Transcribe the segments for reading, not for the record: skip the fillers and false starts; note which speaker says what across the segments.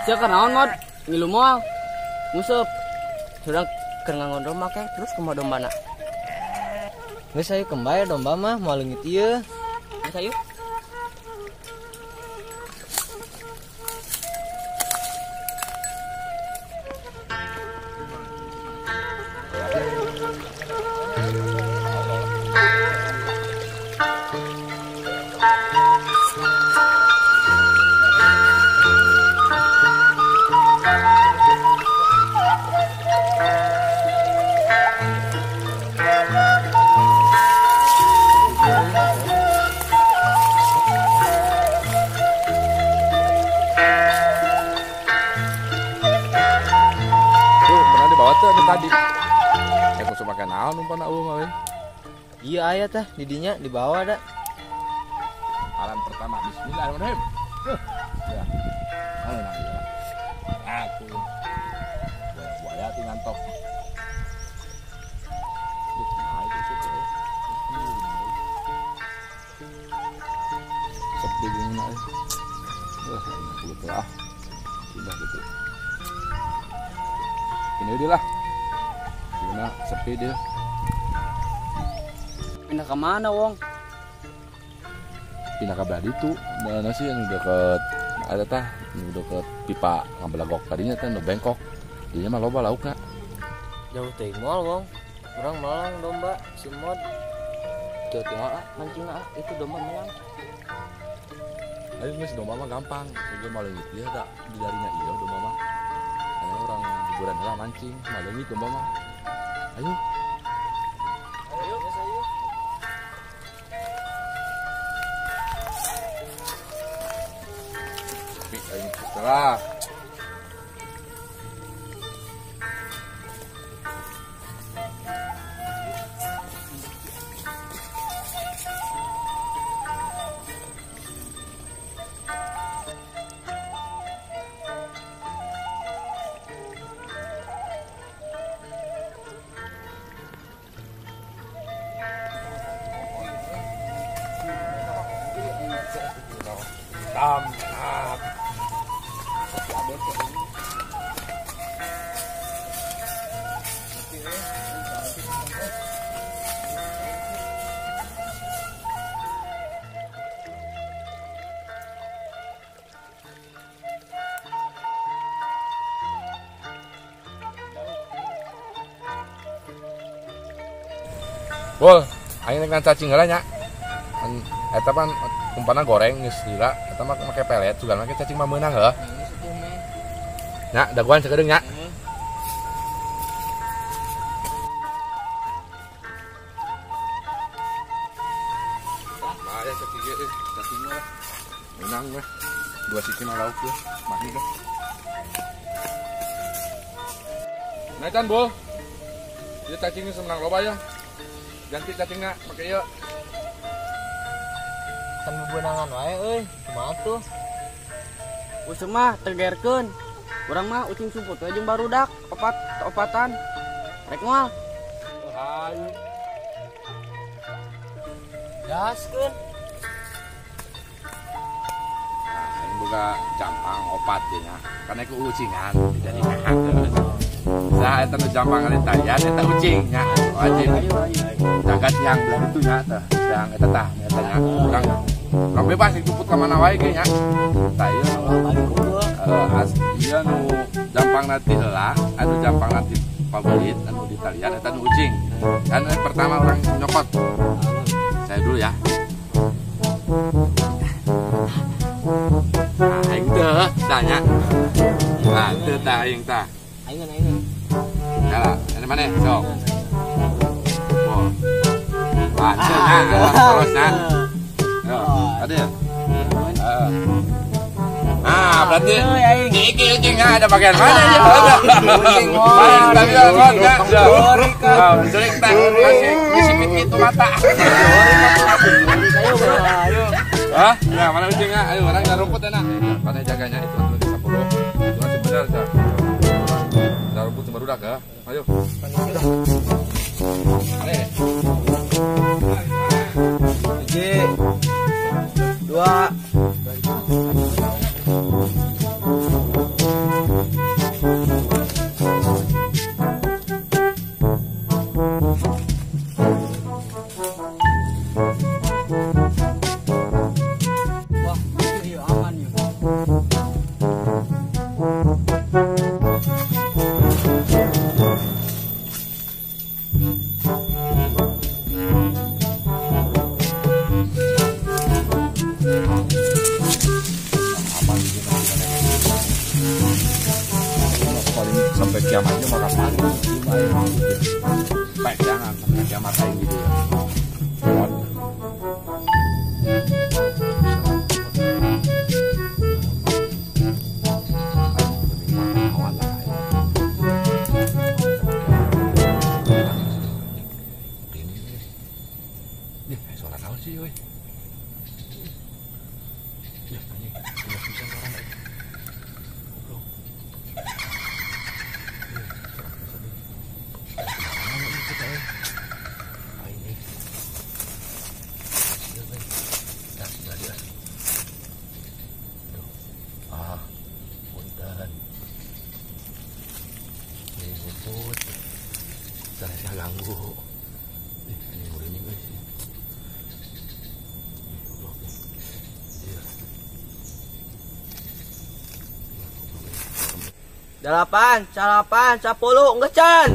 Speaker 1: Sia kenaon mod ngilu moal nguseup sudah keur ngangon domba ke terus kumaha dombana
Speaker 2: Geus ayo kembali domba mah moal leungit ieu.
Speaker 1: geus ayo
Speaker 3: tadi. Aku suka makan naon umpan eueuh mah we.
Speaker 2: Iya aya tah di dinya di bawah ada.
Speaker 3: Alam pertama bismillahirrahmanirrahim. Ya. Mana nah ya. Aku. Buaya ti ngantok. Sepi gini mah. Aku lupa ah. Sudah gitu. Ini udah lah. Gimana sepi dia.
Speaker 1: pindah ke mana wong
Speaker 3: Pindah ke belah itu mana sih yang deket ada tah yang deket pipa ngabelagok tadinya teh nu bengkok dinya mah loba laukna
Speaker 2: Jauh teuing moal wong. Urang melang domba si mod.
Speaker 1: jauh tengok mancing itu domba melang
Speaker 3: ayo geus domba mah gampang juga mau leungit ieu da di darinya ieu domba mah aya orang liburan heula mancing mah leungit domba mah ayo setelah tamat. Bol, aing dengan cacing heula nya. Eta pan umpana goreng geus lila, eta mah make pelet, sugan make cacing mah meunang heuh. Nya, daguan sakedeung nya. Aya cacing ge cacing mah meunang weh. Dua sisi mah lauk tuh, mah dah. Nah, can Bol. Ieu cacing geus menang loba ya. Ganti cacingna make ieu.
Speaker 2: Kan bebenangan wae euy. Kumaha tuh?
Speaker 1: useuh mah tegerkeun urang mah ucing sumput we jeung barudak opatan rek moal
Speaker 3: Hayu.
Speaker 2: Gaskeun.
Speaker 3: Nah, ini buka jampang opat ya. Karena itu ucingan jadi nah itu nu jampang kali talian eta ucing nya wajib jagat yang belah itu nya teh yang eta tah eta nya urang bebas ikut ka mana wae ge nya tah ieu as ieu nu jampang nanti heula anu jampang nanti favorit anu di talian eta nu ucing kan pertama orang nyokot saya dulu ya. Nah, aing teh tanya. Nah, teu tah aing tah.
Speaker 2: Aing.
Speaker 3: Kala, ada mana? Sok. Oh. Lancar terus nah. Yo, ada ya? Berarti iki ucingnya ada bagian mana ya? Ucing paling tapi kan enggak. Surik tah masih itu mata. Hah? Ya, mana ucingnya? Ayo, mana yang rumput enak. Mana jaganya itu nanti 10. Itu masih benar dah. Dah rumput barudak ya. Ayo. Ale. 1 2 kiamatnya mau kapan? Baik jangan sampai kiamat kayak gitu ya. Buat. Suara naon sih, woi? Ya, anjing. Bisa suara naik. Goblok. Punten. Ini ngumpul. Saya ganggu. Ini udah nih guys.
Speaker 1: Delapan, 10, ngecan.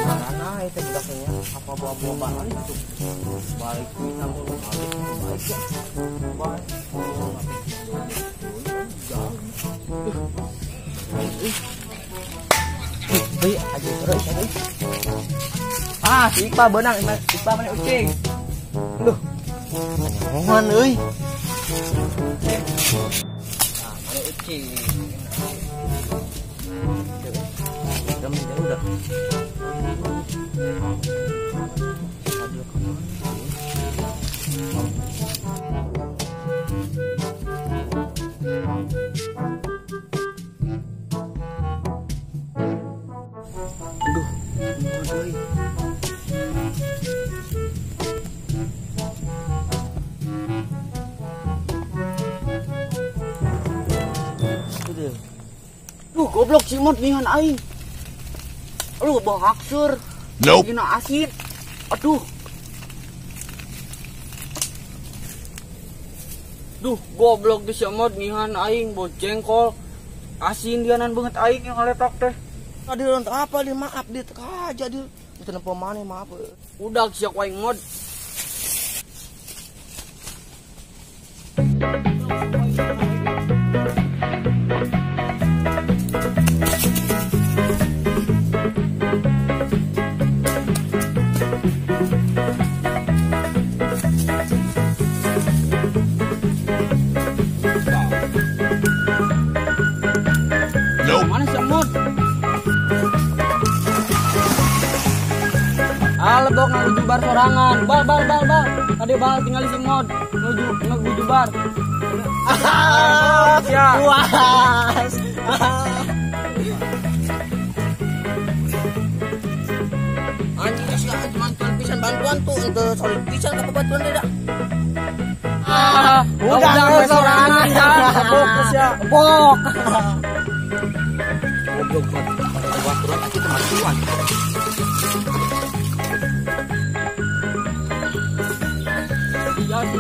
Speaker 1: Mana itu bedaknya? Apa buah-buah bahan itu? Balik namun balik ya. Balik. Hei, aja terus aja. Ah, si Iqbal benang, Iqbal mana ucing? Duh. Ngoan euy. Ah, mana ucing. Udah menjauh dah. Aduh, aduh. Duh, goblok si Mod nihan aing. Lu bawa haksur.
Speaker 3: Nope.
Speaker 1: Gina asin. Aduh. Duh, goblok di si Mod nihan aing bawa jengkol. Asin dianan banget aing yang ngaletak teh.
Speaker 4: Tadi untuk apa dia maaf dia teka aja dia. Itu nempo mana maaf.
Speaker 1: Udah siap aing Mod. Mana si Mod? Lebok ngaku jubar sorangan. Bal. Tadi bal tinggal si Mod. Ngaku jubar. Ya.
Speaker 4: Puas. Anjing sih mantuan pisan bantuan tuh untuk solid pisan ke bantuan dia.
Speaker 1: Udah sorangan kan. Fokus ya.
Speaker 4: Bok.
Speaker 1: Goblok banget. Buat turun aja kematian. Jadi